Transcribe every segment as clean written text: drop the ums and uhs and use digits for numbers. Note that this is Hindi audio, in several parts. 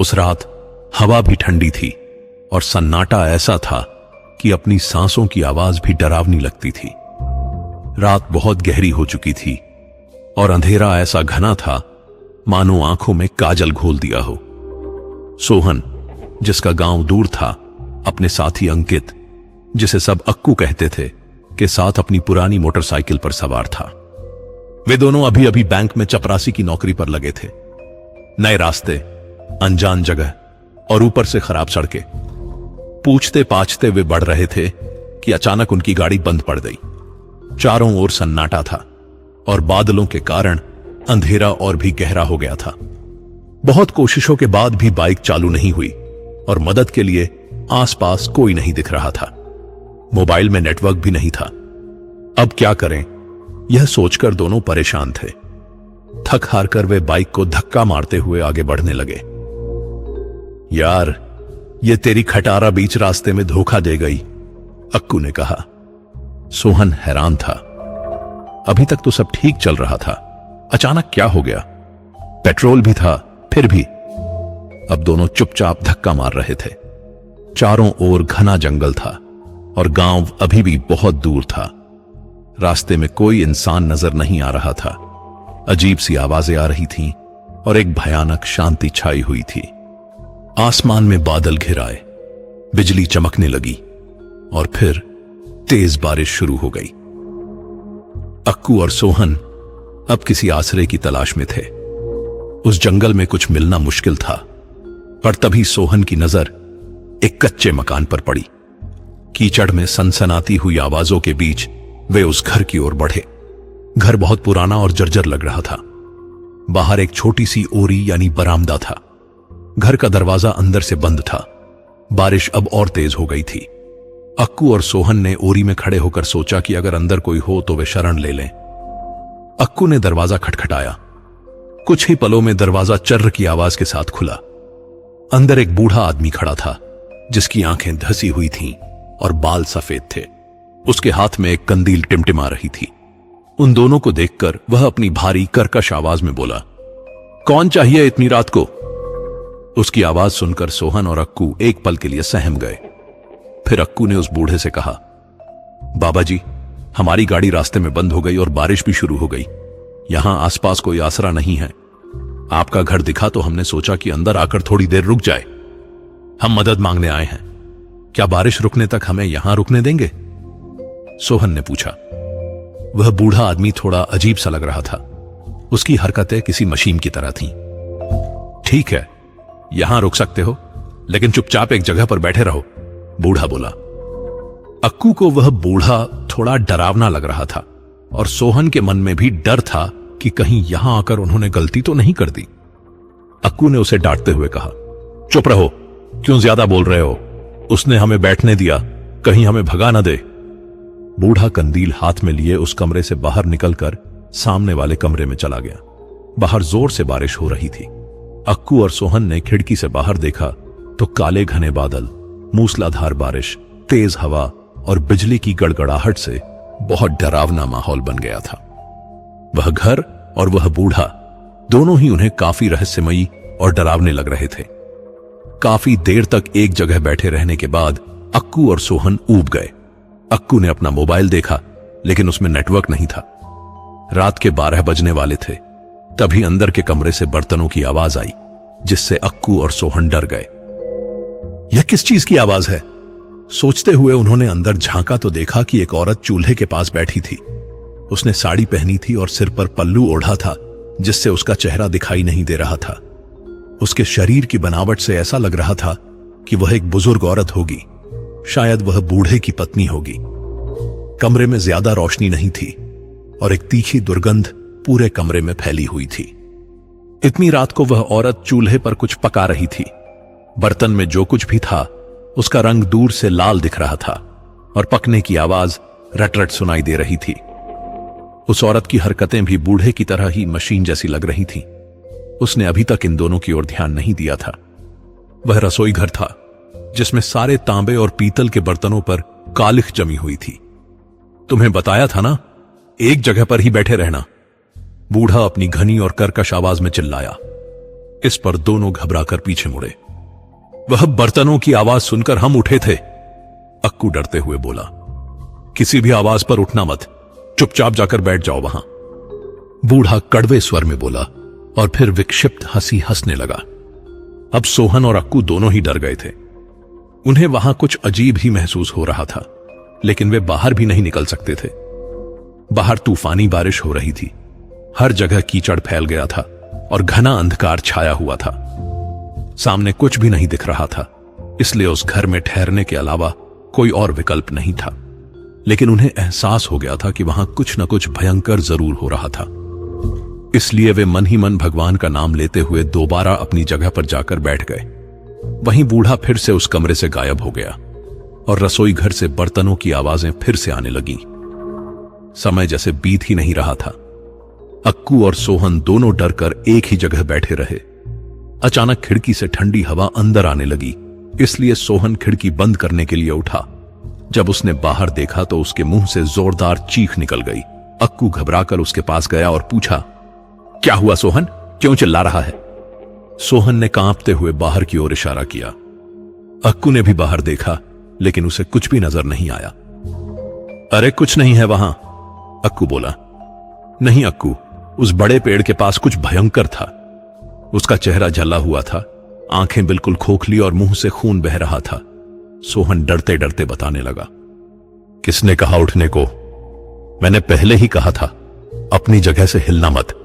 उस रात हवा भी ठंडी थी और सन्नाटा ऐसा था कि अपनी सांसों की आवाज भी डरावनी लगती थी। रात बहुत गहरी हो चुकी थी और अंधेरा ऐसा घना था मानो आंखों में काजल घोल दिया हो। सोहन, जिसका गांव दूर था, अपने साथी अंकित, जिसे सब अक्कू कहते थे, के साथ अपनी पुरानी मोटरसाइकिल पर सवार था। वे दोनों अभी अभी बैंक में चपरासी की नौकरी पर लगे थे। नए रास्ते, अनजान जगह और ऊपर से खराब सड़कें। पूछते पाछते वे बढ़ रहे थे कि अचानक उनकी गाड़ी बंद पड़ गई। चारों ओर सन्नाटा था और बादलों के कारण अंधेरा और भी गहरा हो गया था। बहुत कोशिशों के बाद भी बाइक चालू नहीं हुई और मदद के लिए आसपास कोई नहीं दिख रहा था। मोबाइल में नेटवर्क भी नहीं था। अब क्या करें, यह सोचकर दोनों परेशान थे। थक हार कर वे बाइक को धक्का मारते हुए आगे बढ़ने लगे। यार, ये तेरी खटारा बीच रास्ते में धोखा दे गई, अक्कू ने कहा। सोहन हैरान था। अभी तक तो सब ठीक चल रहा था, अचानक क्या हो गया? पेट्रोल भी था, फिर भी। अब दोनों चुपचाप धक्का मार रहे थे। चारों ओर घना जंगल था और गांव अभी भी बहुत दूर था। रास्ते में कोई इंसान नजर नहीं आ रहा था। अजीब सी आवाजें आ रही थीं और एक भयानक शांति छाई हुई थी। आसमान में बादल घिर आए, बिजली चमकने लगी और फिर तेज बारिश शुरू हो गई। अक्कू और सोहन अब किसी आसरे की तलाश में थे। उस जंगल में कुछ मिलना मुश्किल था, पर तभी सोहन की नजर एक कच्चे मकान पर पड़ी। कीचड़ में सनसनाती हुई आवाजों के बीच वे उस घर की ओर बढ़े। घर बहुत पुराना और जर्जर लग रहा था। बाहर एक छोटी सी ओरी यानी बरामदा था। घर का दरवाजा अंदर से बंद था। बारिश अब और तेज हो गई थी। अक्कू और सोहन ने ओरी में खड़े होकर सोचा कि अगर अंदर कोई हो तो वे शरण ले लें। अक्कू ने दरवाजा खटखटाया। कुछ ही पलों में दरवाजा चर्र की आवाज के साथ खुला। अंदर एक बूढ़ा आदमी खड़ा था, जिसकी आंखें धसी हुई थीं और बाल सफेद थे। उसके हाथ में एक कंदील टिमटिमा रही थी। उन दोनों को देखकर वह अपनी भारी कर्कश आवाज में बोला, कौन चाहिए इतनी रात को? उसकी आवाज सुनकर सोहन और अक्कू एक पल के लिए सहम गए। फिर अक्कू ने उस बूढ़े से कहा, बाबा जी, हमारी गाड़ी रास्ते में बंद हो गई और बारिश भी शुरू हो गई। यहां आसपास कोई आसरा नहीं है। आपका घर दिखा तो हमने सोचा कि अंदर आकर थोड़ी देर रुक जाए। हम मदद मांगने आए हैं। क्या बारिश रुकने तक हमें यहां रुकने देंगे? सोहन ने पूछा। वह बूढ़ा आदमी थोड़ा अजीब सा लग रहा था। उसकी हरकतें किसी मशीन की तरह थीं। ठीक है, यहां रुक सकते हो, लेकिन चुपचाप एक जगह पर बैठे रहो, बूढ़ा बोला। अक्कू को वह बूढ़ा थोड़ा डरावना लग रहा था और सोहन के मन में भी डर था कि कहीं यहां आकर उन्होंने गलती तो नहीं कर दी। अक्कू ने उसे डांटते हुए कहा, चुप रहो, क्यों ज्यादा बोल रहे हो? उसने हमें बैठने दिया, कहीं हमें भगा न दे। बूढ़ा कंदील हाथ में लिए उस कमरे से बाहर निकलकर सामने वाले कमरे में चला गया। बाहर जोर से बारिश हो रही थी। अक्कू और सोहन ने खिड़की से बाहर देखा तो काले घने बादल, मूसलाधार बारिश, तेज हवा और बिजली की गड़गड़ाहट से बहुत डरावना माहौल बन गया था। वह घर और वह बूढ़ा दोनों ही उन्हें काफी रहस्यमयी और डरावने लग रहे थे। काफी देर तक एक जगह बैठे रहने के बाद अक्कू और सोहन ऊब गए। अक्कू ने अपना मोबाइल देखा, लेकिन उसमें नेटवर्क नहीं था। रात के 12 बजने वाले थे। तभी अंदर के कमरे से बर्तनों की आवाज आई, जिससे अक्कू और सोहन डर गए। यह किस चीज की आवाज है? सोचते हुए उन्होंने अंदर झांका तो देखा कि एक औरत चूल्हे के पास बैठी थी। उसने साड़ी पहनी थी और सिर पर पल्लू ओढ़ा था, जिससे उसका चेहरा दिखाई नहीं दे रहा था। उसके शरीर की बनावट से ऐसा लग रहा था कि वह एक बुजुर्ग औरत होगी। शायद वह बूढ़े की पत्नी होगी। कमरे में ज्यादा रोशनी नहीं थी और एक तीखी दुर्गंध पूरे कमरे में फैली हुई थी। इतनी रात को वह औरत चूल्हे पर कुछ पका रही थी। बर्तन में जो कुछ भी था उसका रंग दूर से लाल दिख रहा था और पकने की आवाज रट रट सुनाई दे रही थी। उस औरत की हरकतें भी बूढ़े की तरह ही मशीन जैसी लग रही थीं। उसने अभी तक इन दोनों की ओर ध्यान नहीं दिया था। वह रसोई घर था, जिसमें सारे तांबे और पीतल के बर्तनों पर कालिख जमी हुई थी। तुम्हें बताया था ना, एक जगह पर ही बैठे रहना, बूढ़ा अपनी घनी और कर्कश आवाज में चिल्लाया। इस पर दोनों घबराकर पीछे मुड़े। वह बर्तनों की आवाज सुनकर हम उठे थे। अक्कू डरते हुए बोला, किसी भी आवाज पर उठना मत, चुपचाप जाकर बैठ जाओ वहां। बूढ़ा कड़वे स्वर में बोला और फिर विक्षिप्त हंसी हंसने लगा। अब सोहन और अक्कू दोनों ही डर गए थे। उन्हें वहां कुछ अजीब ही महसूस हो रहा था, लेकिन वे बाहर भी नहीं निकल सकते थे। बाहर तूफानी बारिश हो रही थी, हर जगह कीचड़ फैल गया था और घना अंधकार छाया हुआ था। सामने कुछ भी नहीं दिख रहा था, इसलिए उस घर में ठहरने के अलावा कोई और विकल्प नहीं था। लेकिन उन्हें एहसास हो गया था कि वहां कुछ न कुछ भयंकर जरूर हो रहा था। इसलिए वे मन ही मन भगवान का नाम लेते हुए दोबारा अपनी जगह पर जाकर बैठ गए। वहीं बूढ़ा फिर से उस कमरे से गायब हो गया और रसोई घर से बर्तनों की आवाजें फिर से आने लगीं। समय जैसे बीत ही नहीं रहा था। अक्कू और सोहन दोनों डरकर एक ही जगह बैठे रहे। अचानक खिड़की से ठंडी हवा अंदर आने लगी, इसलिए सोहन खिड़की बंद करने के लिए उठा। जब उसने बाहर देखा तो उसके मुंह से जोरदार चीख निकल गई। अक्कू घबराकर उसके पास गया और पूछा, क्या हुआ सोहन, क्यों चिल्ला रहा है? सोहन ने कांपते हुए बाहर की ओर इशारा किया। अक्कू ने भी बाहर देखा, लेकिन उसे कुछ भी नजर नहीं आया। अरे कुछ नहीं है वहां, अक्कू बोला। नहीं अक्कू, उस बड़े पेड़ के पास कुछ भयंकर था। उसका चेहरा जला हुआ था, आंखें बिल्कुल खोखली और मुंह से खून बह रहा था। सोहन डरते डरते बताने लगा। किसने कहा उठने को? मैंने पहले ही कहा था, अपनी जगह से हिलना मत।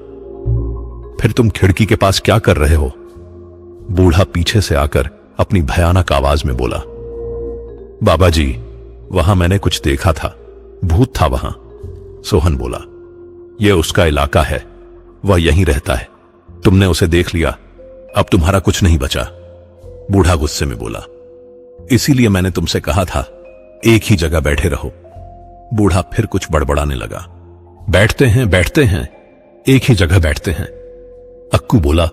फिर तुम खिड़की के पास क्या कर रहे हो? बूढ़ा पीछे से आकर अपनी भयानक आवाज में बोला। बाबा जी, वहां मैंने कुछ देखा था, भूत था वहां। सोहन बोला, यह उसका इलाका है, वह यहीं रहता है। तुमने उसे देख लिया, अब तुम्हारा कुछ नहीं बचा। बूढ़ा गुस्से में बोला। इसीलिए मैंने तुमसे कहा था, एक ही जगह बैठे रहो। बूढ़ा फिर कुछ बड़बड़ाने लगा। बैठते हैं, एक ही जगह बैठते हैं, अक्कू बोला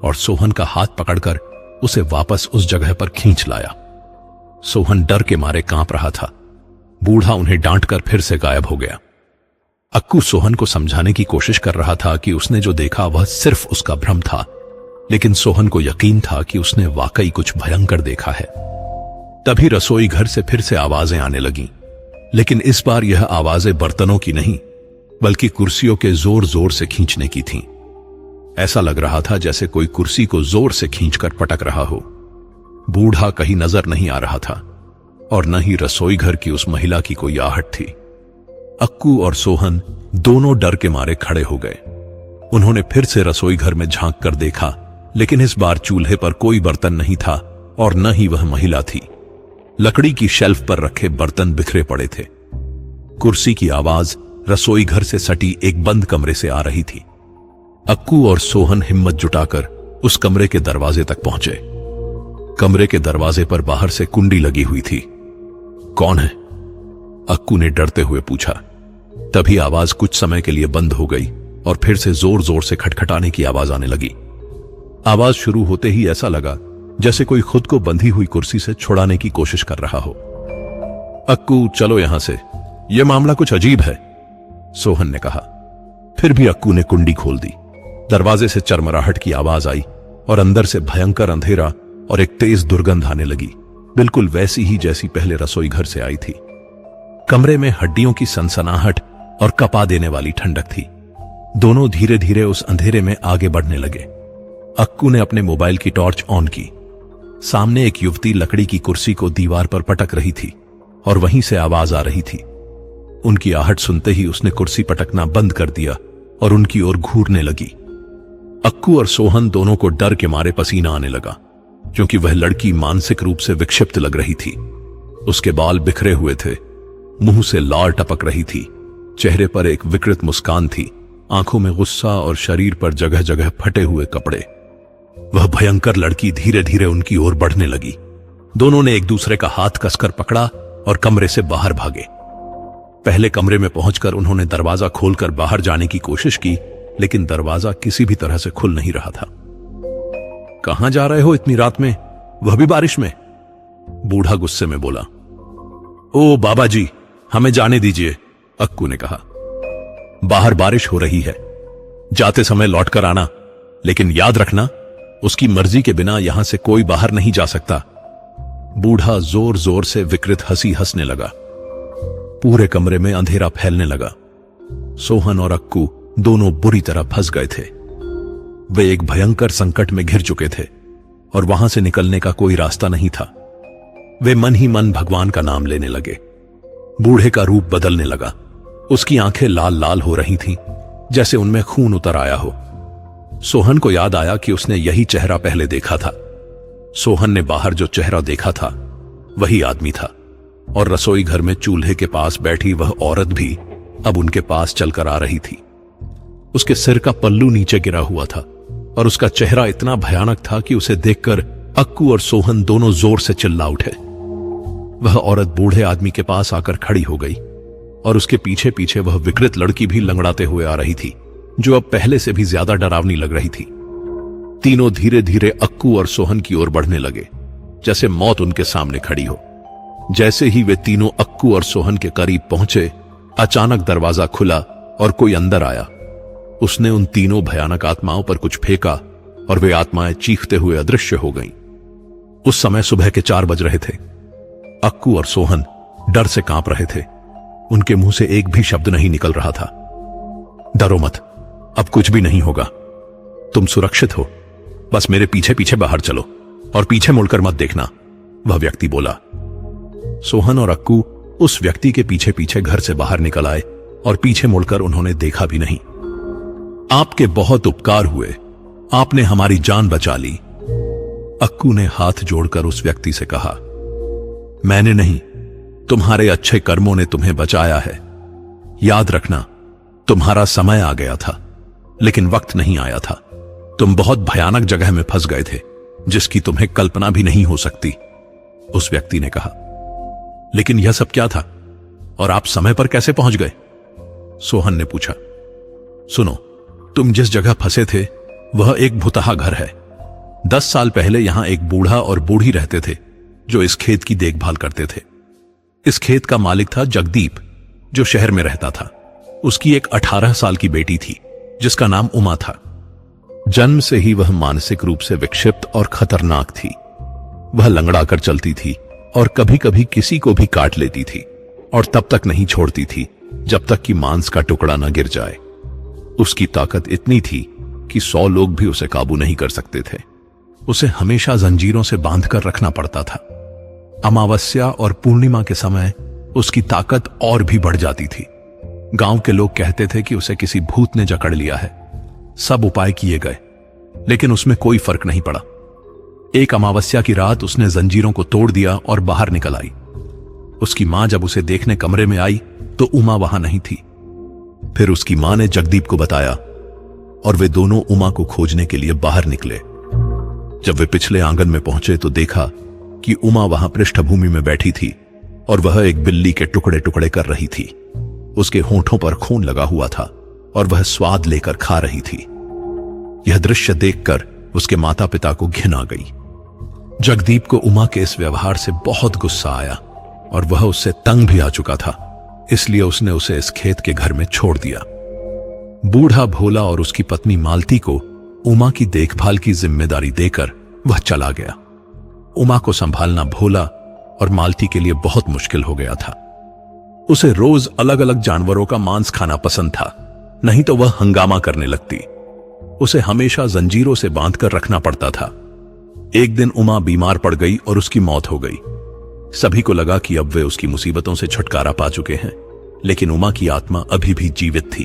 और सोहन का हाथ पकड़कर उसे वापस उस जगह पर खींच लाया। सोहन डर के मारे कांप रहा था। बूढ़ा उन्हें डांटकर फिर से गायब हो गया। अक्कू सोहन को समझाने की कोशिश कर रहा था कि उसने जो देखा वह सिर्फ उसका भ्रम था, लेकिन सोहन को यकीन था कि उसने वाकई कुछ भयंकर देखा है। तभी रसोई घर से फिर से आवाजें आने लगीं, लेकिन इस बार यह आवाजें बर्तनों की नहीं, बल्कि कुर्सियों के जोर जोर से खींचने की थीं। ऐसा लग रहा था जैसे कोई कुर्सी को जोर से खींचकर पटक रहा हो। बूढ़ा कहीं नजर नहीं आ रहा था और न ही रसोई घर की उस महिला की कोई आहट थी। अक्कू और सोहन दोनों डर के मारे खड़े हो गए। उन्होंने फिर से रसोई घर में झांक कर देखा, लेकिन इस बार चूल्हे पर कोई बर्तन नहीं था और न ही वह महिला थी। लकड़ी की शेल्फ पर रखे बर्तन बिखरे पड़े थे। कुर्सी की आवाज रसोई घर से सटी एक बंद कमरे से आ रही थी। अक्कू और सोहन हिम्मत जुटाकर उस कमरे के दरवाजे तक पहुंचे। कमरे के दरवाजे पर बाहर से कुंडी लगी हुई थी। कौन है? अक्कू ने डरते हुए पूछा। तभी आवाज कुछ समय के लिए बंद हो गई और फिर से जोर जोर से खटखटाने की आवाज आने लगी। आवाज शुरू होते ही ऐसा लगा जैसे कोई खुद को बंधी हुई कुर्सी से छुड़ाने की कोशिश कर रहा हो। अक्कू, चलो यहां से, यह मामला कुछ अजीब है, सोहन ने कहा। फिर भी अक्कू ने कुंडी खोल दी। दरवाजे से चरमराहट की आवाज आई और अंदर से भयंकर अंधेरा और एक तेज दुर्गंध आने लगी, बिल्कुल वैसी ही जैसी पहले रसोई घर से आई थी। कमरे में हड्डियों की सनसनाहट और कपा देने वाली ठंडक थी। दोनों धीरे धीरे उस अंधेरे में आगे बढ़ने लगे। अक्कू ने अपने मोबाइल की टॉर्च ऑन की। सामने एक युवती लकड़ी की कुर्सी को दीवार पर पटक रही थी और वहीं से आवाज आ रही थी। उनकी आहट सुनते ही उसने कुर्सी पटकना बंद कर दिया और उनकी ओर घूरने लगी। अक्कू और सोहन दोनों को डर के मारे पसीना आने लगा, क्योंकि वह लड़की मानसिक रूप से विक्षिप्त लग रही थी। उसके बाल बिखरे हुए थे, मुंह से लार टपक रही थी, चेहरे पर एक विकृत मुस्कान थी, आंखों में गुस्सा और शरीर पर जगह जगह फटे हुए कपड़े। वह भयंकर लड़की धीरे धीरे उनकी ओर बढ़ने लगी। दोनों ने एक दूसरे का हाथ कसकर पकड़ा और कमरे से बाहर भागे। पहले कमरे में पहुंचकर उन्होंने दरवाजा खोलकर बाहर जाने की कोशिश की, लेकिन दरवाजा किसी भी तरह से खुल नहीं रहा था। कहां जा रहे हो इतनी रात में, वह भी बारिश में? बूढ़ा गुस्से में बोला। ओ बाबा जी, हमें जाने दीजिए, अक्कू ने कहा। बाहर बारिश हो रही है, जाते समय लौटकर आना, लेकिन याद रखना उसकी मर्जी के बिना यहां से कोई बाहर नहीं जा सकता। बूढ़ा जोर जोर से विकृत हंसी हंसने लगा। पूरे कमरे में अंधेरा फैलने लगा। सोहन और अक्कू दोनों बुरी तरह फंस गए थे। वे एक भयंकर संकट में घिर चुके थे और वहां से निकलने का कोई रास्ता नहीं था। वे मन ही मन भगवान का नाम लेने लगे। बूढ़े का रूप बदलने लगा। उसकी आंखें लाल लाल हो रही थीं, जैसे उनमें खून उतर आया हो। सोहन को याद आया कि उसने यही चेहरा पहले देखा था। सोहन ने बाहर जो चेहरा देखा था वही आदमी था, और रसोई घर में चूल्हे के पास बैठी वह औरत भी अब उनके पास चलकर आ रही थी। उसके सिर का पल्लू नीचे गिरा हुआ था और उसका चेहरा इतना भयानक था कि उसे देखकर अक्कू और सोहन दोनों जोर से चिल्ला उठे। वह औरत बूढ़े आदमी के पास आकर खड़ी हो गई और उसके पीछे पीछे वह विकृत लड़की भी लंगड़ाते हुए आ रही थी, जो अब पहले से भी ज्यादा डरावनी लग रही थी। तीनों धीरे धीरे अक्कू और सोहन की ओर बढ़ने लगे, जैसे मौत उनके सामने खड़ी हो। जैसे ही वे तीनों अक्कू और सोहन के करीब पहुंचे, अचानक दरवाजा खुला और कोई अंदर आया। उसने उन तीनों भयानक आत्माओं पर कुछ फेंका और वे आत्माएं चीखते हुए अदृश्य हो गईं। उस समय सुबह के 4 बज रहे थे। अक्कू और सोहन डर से कांप रहे थे। उनके मुंह से एक भी शब्द नहीं निकल रहा था। डरो मत, अब कुछ भी नहीं होगा, तुम सुरक्षित हो, बस मेरे पीछे पीछे बाहर चलो और पीछे मुड़कर मत देखना, वह व्यक्ति बोला। सोहन और अक्कू उस व्यक्ति के पीछे पीछे घर से बाहर निकल आए और पीछे मुड़कर उन्होंने देखा भी नहीं। आपके बहुत उपकार हुए, आपने हमारी जान बचा ली, अक्कू ने हाथ जोड़कर उस व्यक्ति से कहा। मैंने नहीं, तुम्हारे अच्छे कर्मों ने तुम्हें बचाया है। याद रखना, तुम्हारा समय आ गया था, लेकिन वक्त नहीं आया था। तुम बहुत भयानक जगह में फंस गए थे, जिसकी तुम्हें कल्पना भी नहीं हो सकती, उस व्यक्ति ने कहा। लेकिन यह सब क्या था और आप समय पर कैसे पहुंच गए? सोहन ने पूछा। सुनो, तुम जिस जगह फंसे थे वह एक भुतहा घर है। 10 साल पहले यहां एक बूढ़ा और बूढ़ी रहते थे जो इस खेत की देखभाल करते थे। इस खेत का मालिक था जगदीप, जो शहर में रहता था। उसकी एक 18 साल की बेटी थी जिसका नाम उमा था। जन्म से ही वह मानसिक रूप से विक्षिप्त और खतरनाक थी। वह लंगड़ा कर चलती थी और कभी कभी किसी को भी काट लेती थी, और तब तक नहीं छोड़ती थी जब तक कि मांस का टुकड़ा न गिर जाए। उसकी ताकत इतनी थी कि 100 लोग भी उसे काबू नहीं कर सकते थे। उसे हमेशा जंजीरों से बांधकर रखना पड़ता था। अमावस्या और पूर्णिमा के समय उसकी ताकत और भी बढ़ जाती थी। गांव के लोग कहते थे कि उसे किसी भूत ने जकड़ लिया है। सब उपाय किए गए, लेकिन उसमें कोई फर्क नहीं पड़ा। एक अमावस्या की रात उसने जंजीरों को तोड़ दिया और बाहर निकल आई। उसकी मां जब उसे देखने कमरे में आई तो उमा वहां नहीं थी। फिर उसकी मां ने जगदीप को बताया और वे दोनों उमा को खोजने के लिए बाहर निकले। जब वे पिछले आंगन में पहुंचे तो देखा कि उमा वहां पृष्ठभूमि में बैठी थी और वह एक बिल्ली के टुकड़े टुकड़े कर रही थी। उसके होंठों पर खून लगा हुआ था और वह स्वाद लेकर खा रही थी। यह दृश्य देखकर उसके माता पिता को घिन आ गई। जगदीप को उमा के इस व्यवहार से बहुत गुस्सा आया और वह उससे तंग भी आ चुका था, इसलिए उसने उसे इस खेत के घर में छोड़ दिया। बूढ़ा भोला और उसकी पत्नी मालती को उमा की देखभाल की जिम्मेदारी देकर वह चला गया। उमा को संभालना भोला और मालती के लिए बहुत मुश्किल हो गया था। उसे रोज अलग अलग जानवरों का मांस खाना पसंद था, नहीं तो वह हंगामा करने लगती। उसे हमेशा जंजीरों से बांधकर रखना पड़ता था। एक दिन उमा बीमार पड़ गई और उसकी मौत हो गई। सभी को लगा कि अब वे उसकी मुसीबतों से छुटकारा पा चुके हैं, लेकिन उमा की आत्मा अभी भी जीवित थी।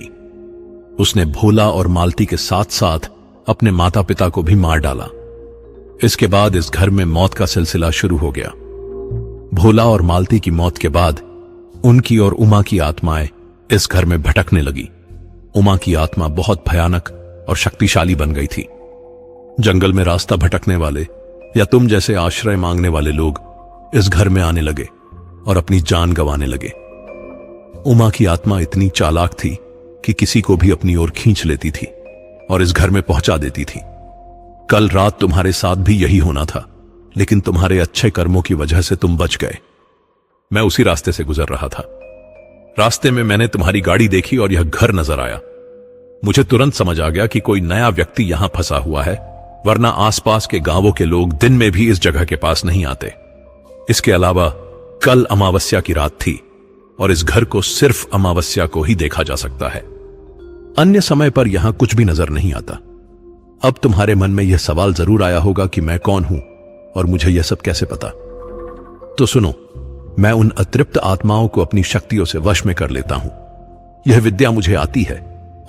उसने भोला और मालती के साथ साथ अपने माता पिता को भी मार डाला। इसके बाद इस घर में मौत का सिलसिला शुरू हो गया। भोला और मालती की मौत के बाद उनकी और उमा की आत्माएं इस घर में भटकने लगी। उमा की आत्मा बहुत भयानक और शक्तिशाली बन गई थी। जंगल में रास्ता भटकने वाले या तुम जैसे आश्रय मांगने वाले लोग इस घर में आने लगे और अपनी जान गंवाने लगे। उमा की आत्मा इतनी चालाक थी कि किसी को भी अपनी ओर खींच लेती थी और इस घर में पहुंचा देती थी। कल रात तुम्हारे साथ भी यही होना था, लेकिन तुम्हारे अच्छे कर्मों की वजह से तुम बच गए। मैं उसी रास्ते से गुजर रहा था। रास्ते में मैंने तुम्हारी गाड़ी देखी और यह घर नजर आया। मुझे तुरंत समझ आ गया कि कोई नया व्यक्ति यहां फंसा हुआ है वरना आसपास के गांवों के लोग दिन में भी इस जगह के पास नहीं आते। इसके अलावा कल अमावस्या की रात थी और इस घर को सिर्फ अमावस्या को ही देखा जा सकता है। अन्य समय पर यहां कुछ भी नजर नहीं आता। अब तुम्हारे मन में यह सवाल जरूर आया होगा कि मैं कौन हूं और मुझे यह सब कैसे पता। तो सुनो, मैं उन अतृप्त आत्माओं को अपनी शक्तियों से वश में कर लेता हूं। यह विद्या मुझे आती है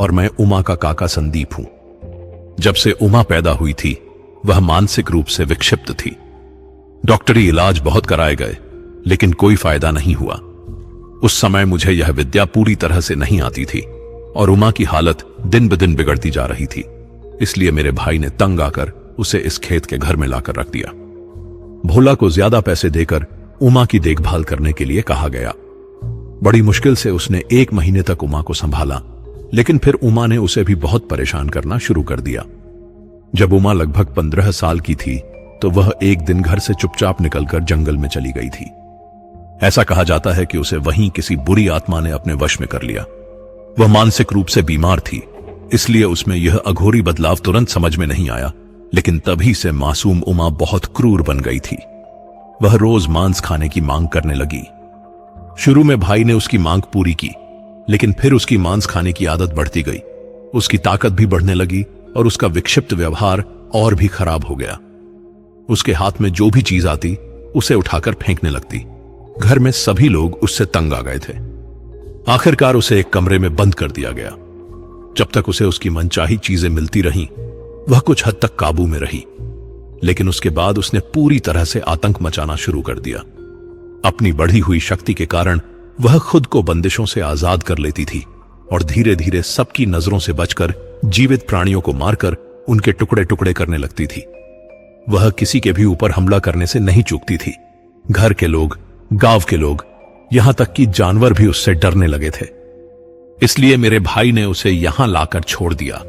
और मैं उमा का काका संदीप हूं। जब से उमा पैदा हुई थी वह मानसिक रूप से विक्षिप्त थी। डॉक्टरी इलाज बहुत कराए गए लेकिन कोई फायदा नहीं हुआ। उस समय मुझे यह विद्या पूरी तरह से नहीं आती थी और उमा की हालत दिन ब दिन बिगड़ती जा रही थी। इसलिए मेरे भाई ने तंग आकर उसे इस खेत के घर में लाकर रख दिया। भोला को ज्यादा पैसे देकर उमा की देखभाल करने के लिए कहा गया। बड़ी मुश्किल से उसने 1 महीने तक उमा को संभाला, लेकिन फिर उमा ने उसे भी बहुत परेशान करना शुरू कर दिया। जब उमा लगभग 15 साल की थी तो वह एक दिन घर से चुपचाप निकलकर जंगल में चली गई थी। ऐसा कहा जाता है कि उसे वहीं किसी बुरी आत्मा ने अपने वश में कर लिया। वह मानसिक रूप से बीमार थी, इसलिए उसमें यह अघोरी बदलाव तुरंत समझ में नहीं आया, लेकिन तभी से मासूम उमा बहुत क्रूर बन गई थी। वह रोज मांस खाने की मांग करने लगी। शुरू में भाई ने उसकी मांग पूरी की, लेकिन फिर उसकी मांस खाने की आदत बढ़ती गई। उसकी ताकत भी बढ़ने लगी और उसका विक्षिप्त व्यवहार और भी खराब हो गया। उसके हाथ में जो भी चीज आती उसे उठाकर फेंकने लगती। घर में सभी लोग उससे तंग आ गए थे। आखिरकार उसे एक कमरे में बंद कर दिया गया। जब तक उसे उसकी मनचाही चीजें मिलती रहीं, वह कुछ हद तक काबू में रही, लेकिन उसके बाद उसने पूरी तरह से आतंक मचाना शुरू कर दिया। अपनी बढ़ी हुई शक्ति के कारण वह खुद को बंदिशों से आजाद कर लेती थी और धीरे धीरे सबकी नजरों से बचकर जीवित प्राणियों को मारकर उनके टुकड़े टुकड़े करने लगती थी। वह किसी के भी ऊपर हमला करने से नहीं चूकती थी। घर के लोग, गांव के लोग, यहां तक कि जानवर भी उससे डरने लगे थे। इसलिए मेरे भाई ने उसे यहां लाकर छोड़ दिया,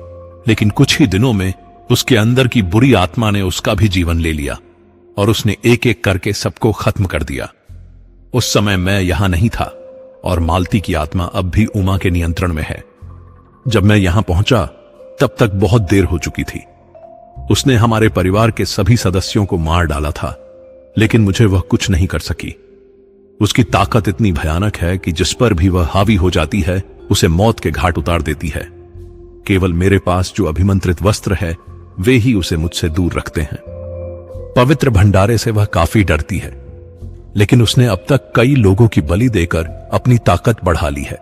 लेकिन कुछ ही दिनों में उसके अंदर की बुरी आत्मा ने उसका भी जीवन ले लिया और उसने एक एक करके सबको खत्म कर दिया। उस समय मैं यहां नहीं था और मालती की आत्मा अब भी उमा के नियंत्रण में है। जब मैं यहां पहुंचा तब तक बहुत देर हो चुकी थी। उसने हमारे परिवार के सभी सदस्यों को मार डाला था, लेकिन मुझे वह कुछ नहीं कर सकी। उसकी ताकत इतनी भयानक है कि जिस पर भी वह हावी हो जाती है उसे मौत के घाट उतार देती है। केवल मेरे पास जो अभिमंत्रित वस्त्र है वे ही उसे मुझसे दूर रखते हैं। पवित्र भंडारे से वह काफी डरती है, लेकिन उसने अब तक कई लोगों की बलि देकर अपनी ताकत बढ़ा ली है।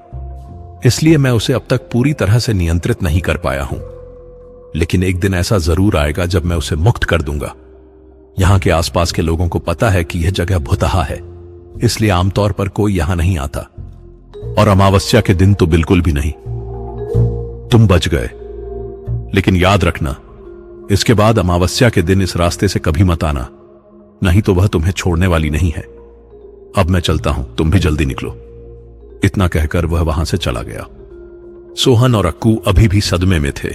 इसलिए मैं उसे अब तक पूरी तरह से नियंत्रित नहीं कर पाया हूं, लेकिन एक दिन ऐसा जरूर आएगा जब मैं उसे मुक्त कर दूंगा। यहां के आसपास के लोगों को पता है कि यह जगह भुतहा है, इसलिए आमतौर पर कोई यहां नहीं आता, और अमावस्या के दिन तो बिल्कुल भी नहीं। तुम बच गए, लेकिन याद रखना, इसके बाद अमावस्या के दिन इस रास्ते से कभी मत आना, नहीं तो वह तुम्हें छोड़ने वाली नहीं है। अब मैं चलता हूं, तुम भी जल्दी निकलो। इतना कहकर वह वहां से चला गया। सोहन और अक्कू अभी भी सदमे में थे,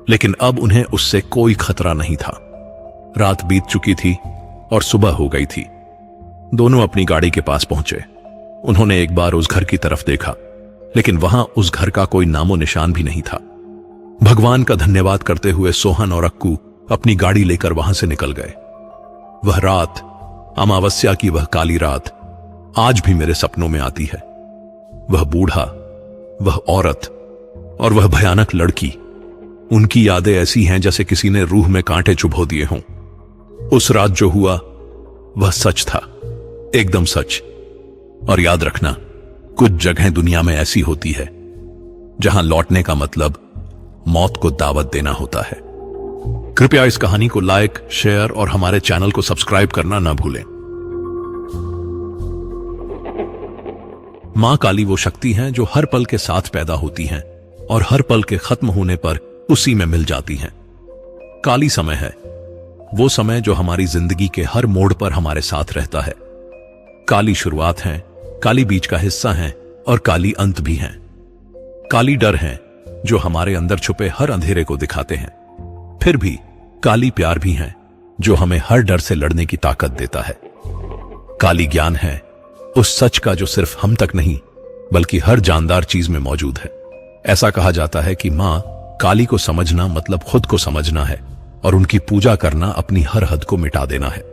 लेकिन अब उन्हें उससे कोई खतरा नहीं था। रात बीत चुकी थी और सुबह हो गई थी। दोनों अपनी गाड़ी के पास पहुंचे। उन्होंने एक बार उस घर की तरफ देखा, लेकिन वहां उस घर का कोई नामो निशान भी नहीं था। भगवान का धन्यवाद करते हुए सोहन और अक्कू अपनी गाड़ी लेकर वहां से निकल गए। वह रात, अमावस्या की वह काली रात, आज भी मेरे सपनों में आती है। वह बूढ़ा, वह औरत और वह भयानक लड़की, उनकी यादें ऐसी हैं जैसे किसी ने रूह में कांटे चुभो दिए हों। उस रात जो हुआ वह सच था, एकदम सच। और याद रखना, कुछ जगहें दुनिया में ऐसी होती है जहां लौटने का मतलब मौत को दावत देना होता है। कृपया इस कहानी को लाइक, शेयर और हमारे चैनल को सब्सक्राइब करना ना भूलें। मां काली वो शक्ति हैं जो हर पल के साथ पैदा होती हैं और हर पल के खत्म होने पर उसी में मिल जाती हैं। काली समय है वो समय जो हमारी जिंदगी के हर मोड़ पर हमारे साथ रहता है। काली शुरुआत है, काली बीच का हिस्सा है और काली अंत भी है। काली डर है जो हमारे अंदर छुपे हर अंधेरे को दिखाते हैं। फिर भी काली प्यार भी है जो हमें हर डर से लड़ने की ताकत देता है। काली ज्ञान है उस सच का जो सिर्फ हम तक नहीं बल्कि हर जानदार चीज में मौजूद है। ऐसा कहा जाता है कि मां काली को समझना मतलब खुद को समझना है, और उनकी पूजा करना अपनी हर हद को मिटा देना है।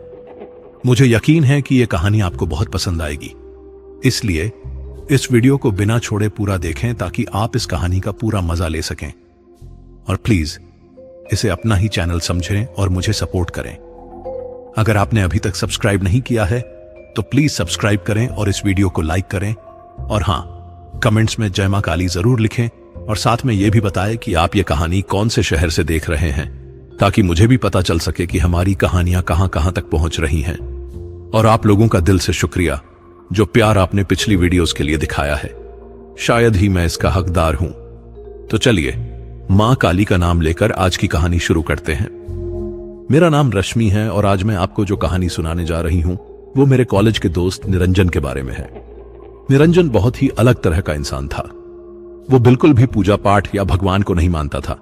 मुझे यकीन है कि यह कहानी आपको बहुत पसंद आएगी, इसलिए इस वीडियो को बिना छोड़े पूरा देखें ताकि आप इस कहानी का पूरा मजा ले सकें। और प्लीज इसे अपना ही चैनल समझें और मुझे सपोर्ट करें। अगर आपने अभी तक सब्सक्राइब नहीं किया है तो प्लीज सब्सक्राइब करें और इस वीडियो को लाइक करें। और हां, कमेंट्स में जय मां काली जरूर लिखें और साथ में यह भी बताएं कि आप ये कहानी कौन से शहर से देख रहे हैं, ताकि मुझे भी पता चल सके कि हमारी कहानियां कहां कहां तक पहुंच रही हैं। और आप लोगों का दिल से शुक्रिया जो प्यार आपने पिछली वीडियोस के लिए दिखाया है। शायद ही मैं इसका हकदार हूं। तो चलिए मां काली का नाम लेकर आज की कहानी शुरू करते हैं। मेरा नाम रश्मि है और आज मैं आपको जो कहानी सुनाने जा रही हूं वो मेरे कॉलेज के दोस्त निरंजन के बारे में है। निरंजन बहुत ही अलग तरह का इंसान था। वो बिल्कुल भी पूजा पाठ या भगवान को नहीं मानता था।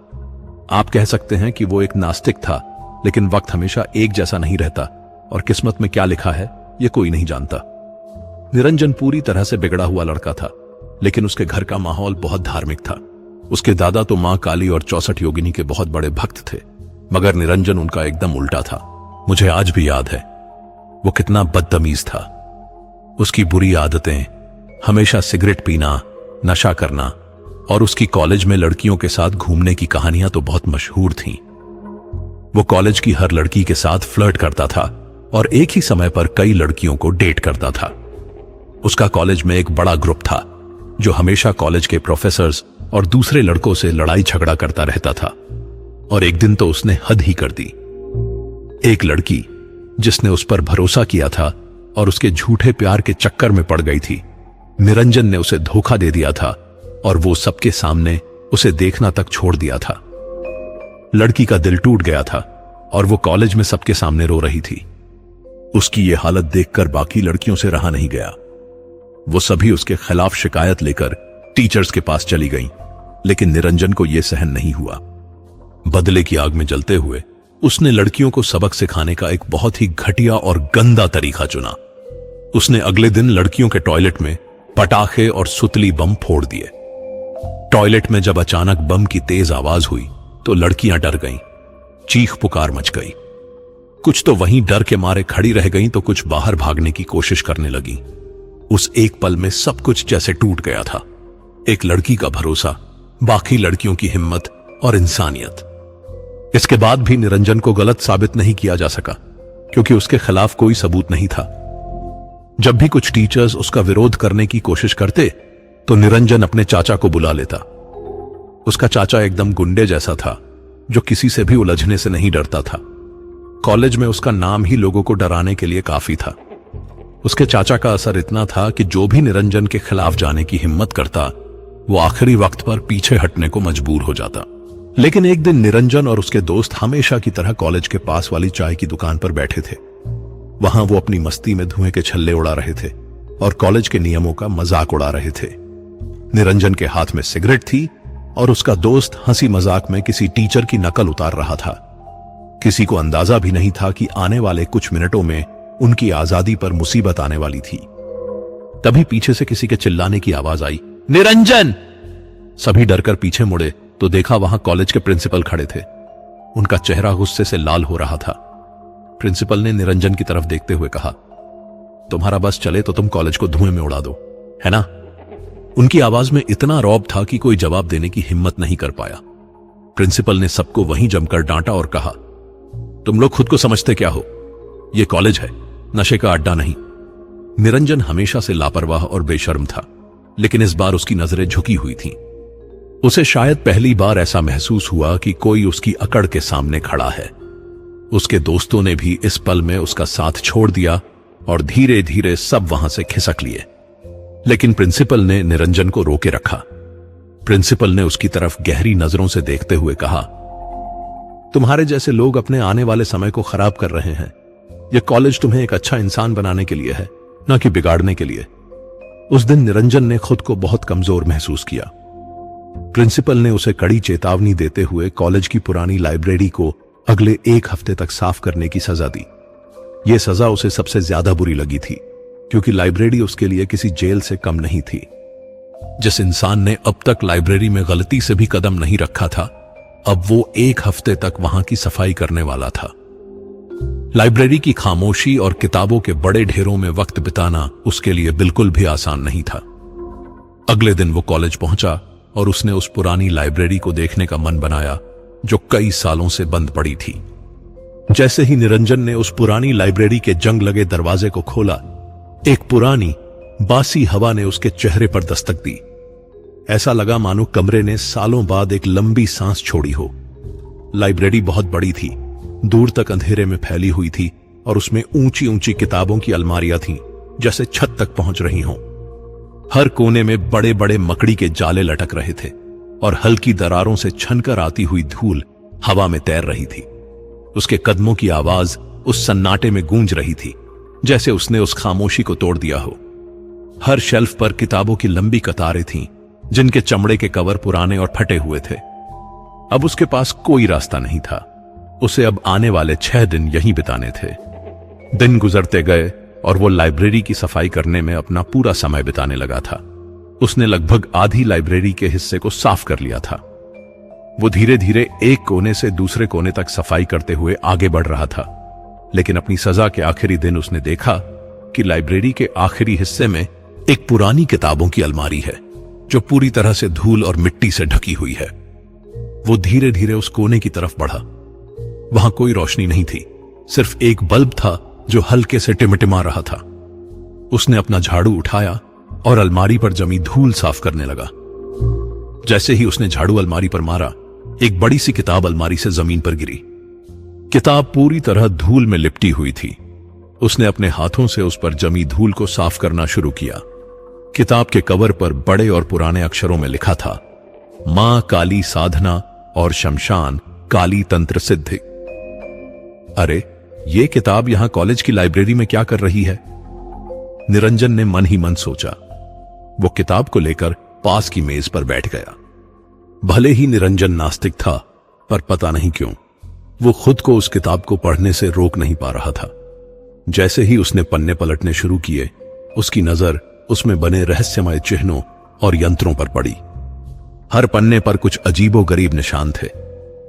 आप कह सकते हैं कि वो एक नास्तिक था, लेकिन वक्त हमेशा एक जैसा नहीं रहता और किस्मत में क्या लिखा है ये कोई नहीं जानता। निरंजन पूरी तरह से बिगड़ा हुआ लड़का था, लेकिन उसके घर का माहौल बहुत धार्मिक था। उसके दादा तो मां काली और 64 योगिनी के बहुत बड़े भक्त थे, मगर निरंजन उनका एकदम उल्टा था। मुझे आज भी याद है वो कितना बदतमीज था। उसकी बुरी आदतें, हमेशा सिगरेट पीना, नशा करना और उसकी कॉलेज में लड़कियों के साथ घूमने की कहानियां तो बहुत मशहूर थीं। वो कॉलेज की हर लड़की के साथ फ्लर्ट करता था और एक ही समय पर कई लड़कियों को डेट करता था। उसका कॉलेज में एक बड़ा ग्रुप था जो हमेशा कॉलेज के प्रोफेसर्स और दूसरे लड़कों से लड़ाई झगड़ा करता रहता था। और एक दिन तो उसने हद ही कर दी। एक लड़की जिसने उस पर भरोसा किया था और उसके झूठे प्यार के चक्कर में पड़ गई थी, निरंजन ने उसे धोखा दे दिया था और वो सबके सामने उसे देखना तक छोड़ दिया था। लड़की का दिल टूट गया था और वो कॉलेज में सबके सामने रो रही थी। उसकी ये हालत देखकर बाकी लड़कियों से रहा नहीं गया। वो सभी उसके खिलाफ शिकायत लेकर टीचर्स के पास चली गईं, लेकिन निरंजन को यह सहन नहीं हुआ। बदले की आग में जलते हुए उसने लड़कियों को सबक सिखाने का एक बहुत ही घटिया और गंदा तरीका चुना। उसने अगले दिन लड़कियों के टॉयलेट में पटाखे और सुतली बम फोड़ दिए। टॉयलेट में जब अचानक बम की तेज आवाज हुई तो लड़कियां डर गईं, चीख पुकार मच गई। कुछ तो वहीं डर के मारे खड़ी रह गईं तो कुछ बाहर भागने की कोशिश करने लगी। उस एक पल में सब कुछ जैसे टूट गया था। एक लड़की का भरोसा, बाकी लड़कियों की हिम्मत और इंसानियत। इसके बाद भी निरंजन को गलत साबित नहीं किया जा सका, क्योंकि उसके खिलाफ कोई सबूत नहीं था। जब भी कुछ टीचर्स उसका विरोध करने की कोशिश करते तो निरंजन अपने चाचा को बुला लेता। उसका चाचा एकदम गुंडे जैसा था जो किसी से भी उलझने से नहीं डरता था। कॉलेज में उसका नाम ही लोगों को डराने के लिए काफी था। उसके चाचा का असर इतना था कि जो भी निरंजन के खिलाफ जाने की हिम्मत करता वो आखिरी वक्त पर पीछे हटने को मजबूर हो जाता। लेकिन एक दिन निरंजन और उसके दोस्त हमेशा की तरह कॉलेज के पास वाली चाय की दुकान पर बैठे थे। वहां वो अपनी मस्ती में धुएं के छल्ले उड़ा रहे थे और कॉलेज के नियमों का मजाक उड़ा रहे थे। निरंजन के हाथ में सिगरेट थी और उसका दोस्त हंसी मजाक में किसी टीचर की नकल उतार रहा था। किसी को अंदाजा भी नहीं था कि आने वाले कुछ मिनटों में उनकी आजादी पर मुसीबत आने वाली थी। तभी पीछे से किसी के चिल्लाने की आवाज आई, निरंजन! सभी डरकर पीछे मुड़े तो देखा वहां कॉलेज के प्रिंसिपल खड़े थे। उनका चेहरा गुस्से से लाल हो रहा था। प्रिंसिपल ने निरंजन की तरफ देखते हुए कहा, तुम्हारा बस चले तो तुम कॉलेज को धुएं में उड़ा दो, है ना? उनकी आवाज में इतना रौब था कि कोई जवाब देने की हिम्मत नहीं कर पाया। प्रिंसिपल ने सबको वहीं जमकर डांटा और कहा, तुम लोग खुद को समझते क्या हो? यह कॉलेज है, नशे का अड्डा नहीं। निरंजन हमेशा से लापरवाह और बेशर्म था, लेकिन इस बार उसकी नजरें झुकी हुई थीं। उसे शायद पहली बार ऐसा महसूस हुआ कि कोई उसकी अकड़ के सामने खड़ा है। उसके दोस्तों ने भी इस पल में उसका साथ छोड़ दिया और धीरे धीरे सब वहां से खिसक लिए। लेकिन प्रिंसिपल ने निरंजन को रोके रखा। प्रिंसिपल ने उसकी तरफ गहरी नजरों से देखते हुए कहा, तुम्हारे जैसे लोग अपने आने वाले समय को खराब कर रहे हैं। यह कॉलेज तुम्हें एक अच्छा इंसान बनाने के लिए है, न कि बिगाड़ने के लिए। उस दिन निरंजन ने खुद को बहुत कमजोर महसूस किया। प्रिंसिपल ने उसे कड़ी चेतावनी देते हुए कॉलेज की पुरानी लाइब्रेरी को अगले 1 हफ्ते तक साफ करने की सजा दी। यह सजा उसे सबसे ज्यादा बुरी लगी थी, क्योंकि लाइब्रेरी उसके लिए किसी जेल से कम नहीं थी। जिस इंसान ने अब तक लाइब्रेरी में गलती से भी कदम नहीं रखा था, अब वो 1 हफ्ते तक वहां की सफाई करने वाला था। लाइब्रेरी की खामोशी और किताबों के बड़े ढेरों में वक्त बिताना उसके लिए बिल्कुल भी आसान नहीं था। अगले दिन वो कॉलेज पहुंचा और उसने उस पुरानी लाइब्रेरी को देखने का मन बनाया जो कई सालों से बंद पड़ी थी। जैसे ही निरंजन ने उस पुरानी लाइब्रेरी के जंग लगे दरवाजे को खोला, एक पुरानी बासी हवा ने उसके चेहरे पर दस्तक दी। ऐसा लगा मानो कमरे ने सालों बाद एक लंबी सांस छोड़ी हो। लाइब्रेरी बहुत बड़ी थी, दूर तक अंधेरे में फैली हुई थी और उसमें ऊंची ऊंची किताबों की अलमारियां थीं, जैसे छत तक पहुंच रही हों। हर कोने में बड़े बड़े मकड़ी के जाले लटक रहे थे और हल्की दरारों से छनकर आती हुई धूल हवा में तैर रही थी। उसके कदमों की आवाज उस सन्नाटे में गूंज रही थी, जैसे उसने उस खामोशी को तोड़ दिया हो। हर शेल्फ पर किताबों की लंबी कतारें थीं, जिनके चमड़े के कवर पुराने और फटे हुए थे। अब उसके पास कोई रास्ता नहीं था। उसे अब आने वाले 6 दिन यहीं बिताने थे। दिन गुजरते गए और वो लाइब्रेरी की सफाई करने में अपना पूरा समय बिताने लगा था। उसने लगभग आधी लाइब्रेरी के हिस्से को साफ कर लिया था। वो धीरे धीरे एक कोने से दूसरे कोने तक सफाई करते हुए आगे बढ़ रहा था, लेकिन अपनी सजा के आखिरी दिन उसने देखा कि लाइब्रेरी के आखिरी हिस्से में एक पुरानी किताबों की अलमारी है जो पूरी तरह से धूल और मिट्टी से ढकी हुई है। वो धीरे धीरे उस कोने की तरफ बढ़ा। वहां कोई रोशनी नहीं थी, सिर्फ एक बल्ब था जो हल्के से टिमटिमा रहा था। उसने अपना झाड़ू उठाया और अलमारी पर जमी धूल साफ करने लगा। जैसे ही उसने झाड़ू अलमारी पर मारा, एक बड़ी सी किताब अलमारी से जमीन पर गिरी। किताब पूरी तरह धूल में लिपटी हुई थी। उसने अपने हाथों से उस पर जमी धूल को साफ करना शुरू किया। किताब के कवर पर बड़े और पुराने अक्षरों में लिखा था, मां काली साधना और शमशान काली तंत्र सिद्धि। अरे, ये किताब यहां कॉलेज की लाइब्रेरी में क्या कर रही है? निरंजन ने मन ही मन सोचा। वो किताब को लेकर पास की मेज पर बैठ गया। भले ही निरंजन नास्तिक था, पर पता नहीं क्यों वो खुद को उस किताब को पढ़ने से रोक नहीं पा रहा था। जैसे ही उसने पन्ने पलटने शुरू किए, उसकी नजर उसमें बने रहस्यमय चिन्हों और यंत्रों पर पड़ी। हर पन्ने पर कुछ अजीबोगरीब निशान थे,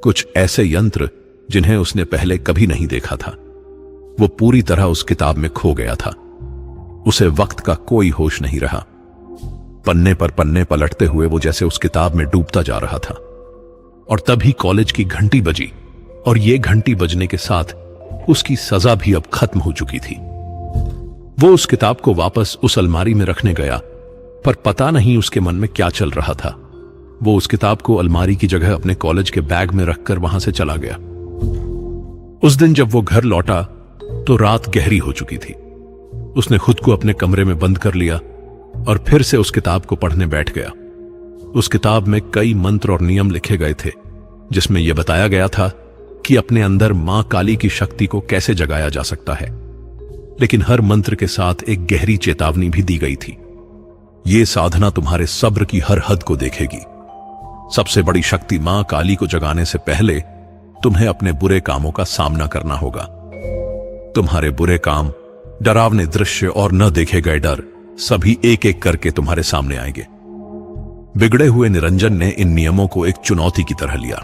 कुछ ऐसे यंत्र जिन्हें उसने पहले कभी नहीं देखा था। वो पूरी तरह उस किताब में खो गया था। उसे वक्त का कोई होश नहीं रहा। पन्ने पर पन्ने पलटते हुए वो जैसे उस किताब में डूबता जा रहा था। और तभी कॉलेज की घंटी बजी, और ये घंटी बजने के साथ उसकी सजा भी अब खत्म हो चुकी थी। वो उस किताब को वापस उस अलमारी में रखने गया, पर पता नहीं उसके मन में क्या चल रहा था। वो उस किताब को अलमारी की जगह अपने कॉलेज के बैग में रखकर वहां से चला गया। उस दिन जब वो घर लौटा तो रात गहरी हो चुकी थी। उसने खुद को अपने कमरे में बंद कर लिया और फिर से उस किताब को पढ़ने बैठ गया। उस किताब में कई मंत्र और नियम लिखे गए थे, जिसमें यह बताया गया था कि अपने अंदर मां काली की शक्ति को कैसे जगाया जा सकता है। लेकिन हर मंत्र के साथ एक गहरी चेतावनी भी दी गई थी। यह साधना तुम्हारे सब्र की हर हद को देखेगी। सबसे बड़ी शक्ति मां काली को जगाने से पहले तुम्हें अपने बुरे कामों का सामना करना होगा। तुम्हारे बुरे काम, डरावने दृश्य और न देखे गए डर सभी एक एक करके तुम्हारे सामने आएंगे। बिगड़े हुए निरंजन ने इन नियमों को एक चुनौती की तरह लिया।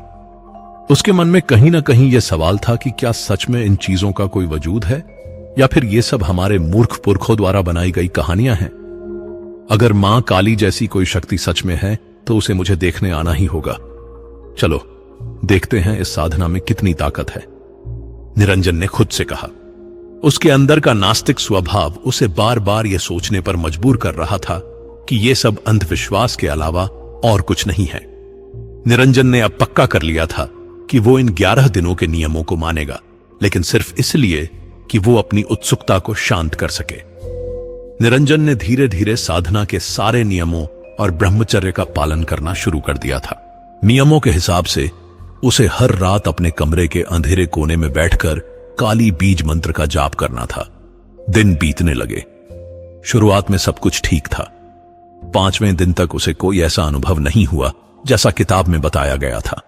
उसके मन में कहीं ना कहीं यह सवाल था कि क्या सच में इन चीजों का कोई वजूद है, या फिर ये सब हमारे मूर्ख पुरखों द्वारा बनाई गई कहानियां हैं। अगर मां काली जैसी कोई शक्ति सच में है तो उसे मुझे देखने आना ही होगा। चलो देखते हैं इस साधना में कितनी ताकत है, निरंजन ने खुद से कहा। उसके अंदर का नास्तिक स्वभाव उसे बार बार यह सोचने पर मजबूर कर रहा था कि यह सब अंधविश्वास के अलावा और कुछ नहीं है। निरंजन ने अब पक्का कर लिया था कि वो इन 11 दिनों के नियमों को मानेगा, लेकिन सिर्फ इसलिए कि वो अपनी उत्सुकता को शांत कर सके। निरंजन ने धीरे धीरे साधना के सारे नियमों और ब्रह्मचर्य का पालन करना शुरू कर दिया था। नियमों के हिसाब से उसे हर रात अपने कमरे के अंधेरे कोने में बैठकर काली बीज मंत्र का जाप करना था। दिन बीतने लगे। शुरुआत में सब कुछ ठीक था। 5वें दिन तक उसे कोई ऐसा अनुभव नहीं हुआ जैसा किताब में बताया गया था।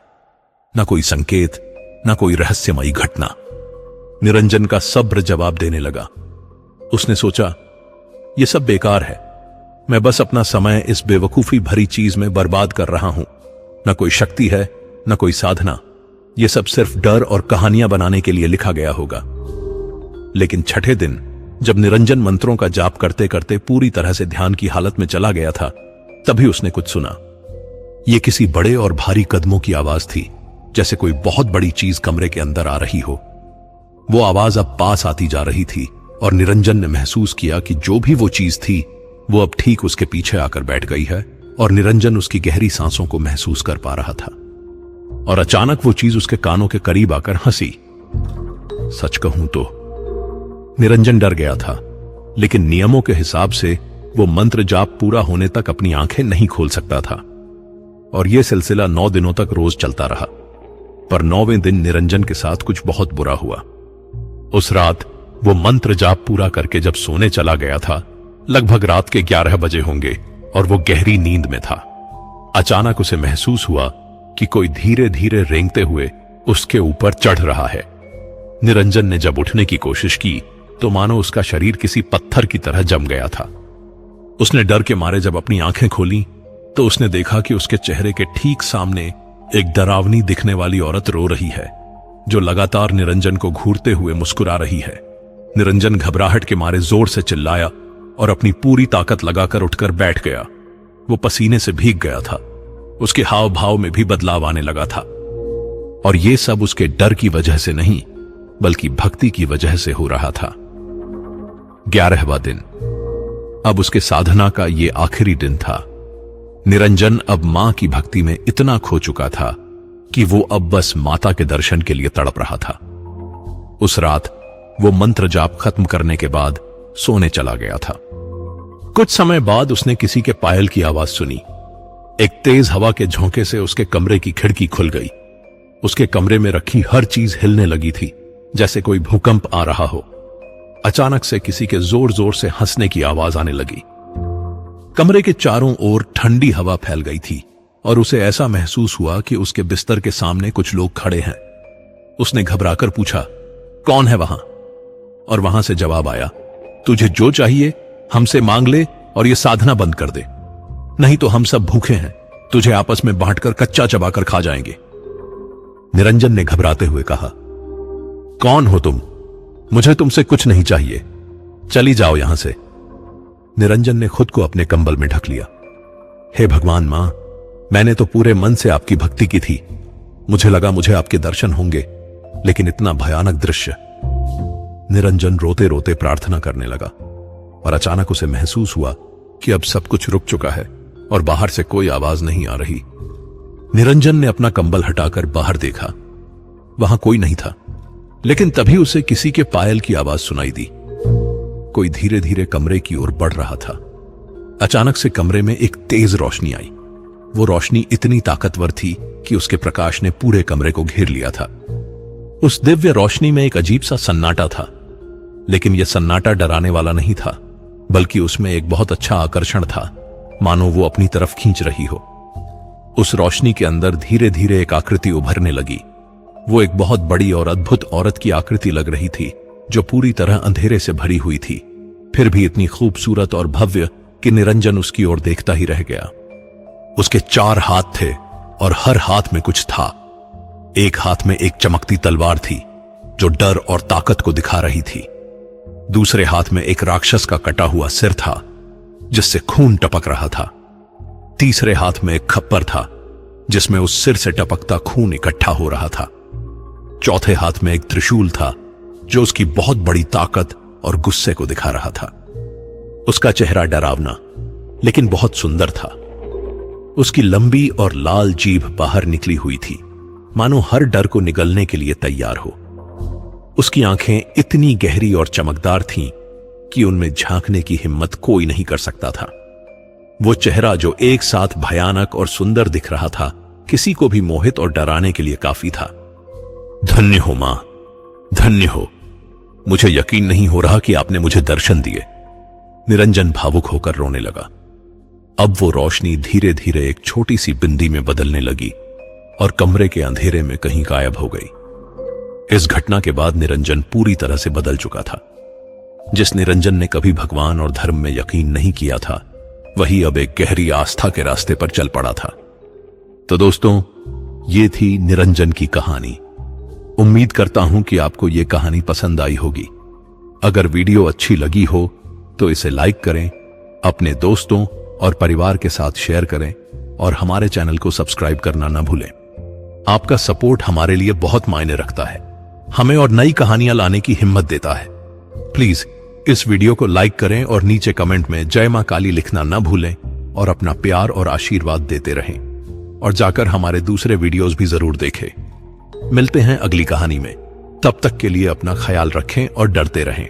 न कोई संकेत, न कोई रहस्यमयी घटना। निरंजन का सब्र जवाब देने लगा। उसने सोचा, यह सब बेकार है। मैं बस अपना समय इस बेवकूफी भरी चीज में बर्बाद कर रहा हूं। न कोई शक्ति है, न कोई साधना। यह सब सिर्फ डर और कहानियां बनाने के लिए लिखा गया होगा। लेकिन छठे दिन जब निरंजन मंत्रों का जाप करते करते पूरी तरह से ध्यान की हालत में चला गया था, तभी उसने कुछ सुना। यह किसी बड़े और भारी कदमों की आवाज थी, जैसे कोई बहुत बड़ी चीज कमरे के अंदर आ रही हो। वो आवाज अब पास आती जा रही थी और निरंजन ने महसूस किया कि जो भी वो चीज थी वो अब ठीक उसके पीछे आकर बैठ गई है और निरंजन उसकी गहरी सांसों को महसूस कर पा रहा था। और अचानक वो चीज उसके कानों के करीब आकर हंसी। सच कहूं तो निरंजन डर गया था, लेकिन नियमों के हिसाब से वो मंत्र जाप पूरा होने तक अपनी आंखें नहीं खोल सकता था। और यह सिलसिला 9 दिनों तक रोज चलता रहा। पर 9वें दिन निरंजन के साथ कुछ बहुत बुरा हुआ। उस रात वो मंत्र जाप पूरा करके जब सोने चला गया था, लगभग रात के 11 बजे होंगे और वो गहरी नींद में था। अचानक उसे महसूस हुआ कि कोई धीरे धीरे रेंगते हुए उसके ऊपर चढ़ रहा है। निरंजन ने जब उठने की कोशिश की तो मानो उसका शरीर किसी पत्थर की तरह जम गया था। उसने डर के मारे जब अपनी आंखें खोली तो उसने देखा कि उसके चेहरे के ठीक सामने एक डरावनी दिखने वाली औरत रो रही है, जो लगातार निरंजन को घूरते हुए मुस्कुरा रही है। निरंजन घबराहट के मारे जोर से चिल्लाया और अपनी पूरी ताकत लगाकर उठकर बैठ गया। वो पसीने से भीग गया था, उसके हाव भाव में भी बदलाव आने लगा था। और ये सब उसके डर की वजह से नहीं, बल्कि भक्ति की वजह से हो रहा था। 11वां दिन, अब उसके साधना का ये आखिरी दिन था। निरंजन अब मां की भक्ति में इतना खो चुका था कि वो अब बस माता के दर्शन के लिए तड़प रहा था। उस रात वो मंत्र जाप खत्म करने के बाद सोने चला गया था। कुछ समय बाद उसने किसी के पायल की आवाज सुनी। एक तेज हवा के झोंके से उसके कमरे की खिड़की खुल गई। उसके कमरे में रखी हर चीज हिलने लगी थी, जैसे कोई भूकंप आ रहा हो। अचानक से किसी के जोर जोर से हंसने की आवाज आने लगी। कमरे के चारों ओर ठंडी हवा फैल गई थी और उसे ऐसा महसूस हुआ कि उसके बिस्तर के सामने कुछ लोग खड़े हैं। उसने घबराकर पूछा, कौन है वहां? और वहां से जवाब आया, तुझे जो चाहिए हमसे मांग ले और ये साधना बंद कर दे, नहीं तो हम सब भूखे हैं, तुझे आपस में बांटकर कच्चा चबाकर खा जाएंगे। निरंजन ने घबराते हुए कहा, कौन हो तुम? मुझे तुमसे कुछ नहीं चाहिए, चली जाओ यहां से। निरंजन ने खुद को अपने कंबल में ढक लिया। हे भगवान मां, मैंने तो पूरे मन से आपकी भक्ति की थी। मुझे लगा मुझे आपके दर्शन होंगे, लेकिन इतना भयानक दृश्य। निरंजन रोते रोते प्रार्थना करने लगा और अचानक उसे महसूस हुआ कि अब सब कुछ रुक चुका है और बाहर से कोई आवाज नहीं आ रही। निरंजन ने अपना कंबल हटाकर बाहर देखा, वहां कोई नहीं था। लेकिन तभी उसे किसी के पायल की आवाज सुनाई दी। कोई धीरे धीरे कमरे की ओर बढ़ रहा था। अचानक से कमरे में एक तेज रोशनी आई। वो रोशनी इतनी ताकतवर थी कि उसके प्रकाश ने पूरे कमरे को घेर लिया था। उस दिव्य रोशनी में एक अजीब सा सन्नाटा था, लेकिन यह सन्नाटा डराने वाला नहीं था, बल्कि उसमें एक बहुत अच्छा आकर्षण था, मानो वो अपनी तरफ खींच रही हो। उस रोशनी के अंदर धीरे धीरे एक आकृति उभरने लगी। वो एक बहुत बड़ी और अद्भुत औरत की आकृति लग रही थी, जो पूरी तरह अंधेरे से भरी हुई थी, फिर भी इतनी खूबसूरत और भव्य कि निरंजन उसकी ओर देखता ही रह गया। उसके 4 हाथ थे और हर हाथ में कुछ था। एक हाथ में एक चमकती तलवार थी, जो डर और ताकत को दिखा रही थी। दूसरे हाथ में एक राक्षस का कटा हुआ सिर था, जिससे खून टपक रहा था। तीसरे हाथ में एक खप्पर था, जिसमें उस सिर से टपकता खून इकट्ठा हो रहा था। चौथे हाथ में एक त्रिशूल था, जो उसकी बहुत बड़ी ताकत और गुस्से को दिखा रहा था। उसका चेहरा डरावना लेकिन बहुत सुंदर था। उसकी लंबी और लाल जीभ बाहर निकली हुई थी, मानो हर डर को निगलने के लिए तैयार हो। उसकी आंखें इतनी गहरी और चमकदार थीं कि उनमें झांकने की हिम्मत कोई नहीं कर सकता था। वो चेहरा जो एक साथ भयानक और सुंदर दिख रहा था, किसी को भी मोहित और डराने के लिए काफी था। धन्य हो मां, धन्य हो। मुझे यकीन नहीं हो रहा कि आपने मुझे दर्शन दिए। निरंजन भावुक होकर रोने लगा। अब वो रोशनी धीरे धीरे एक छोटी सी बिंदी में बदलने लगी और कमरे के अंधेरे में कहीं गायब हो गई। इस घटना के बाद निरंजन पूरी तरह से बदल चुका था। जिस निरंजन ने कभी भगवान और धर्म में यकीन नहीं किया था, वही अब एक गहरी आस्था के रास्ते पर चल पड़ा था। तो दोस्तों, ये थी निरंजन की कहानी। उम्मीद करता हूं कि आपको ये कहानी पसंद आई होगी। अगर वीडियो अच्छी लगी हो तो इसे लाइक करें, अपने दोस्तों और परिवार के साथ शेयर करें और हमारे चैनल को सब्सक्राइब करना न भूलें। आपका सपोर्ट हमारे लिए बहुत मायने रखता है, हमें और नई कहानियां लाने की हिम्मत देता है। प्लीज इस वीडियो को लाइक करें और नीचे कमेंट में जय मां काली लिखना न भूलें और अपना प्यार और आशीर्वाद देते रहें और जाकर हमारे दूसरे वीडियोस भी जरूर देखें। मिलते हैं अगली कहानी में, तब तक के लिए अपना ख्याल रखें और डरते रहें।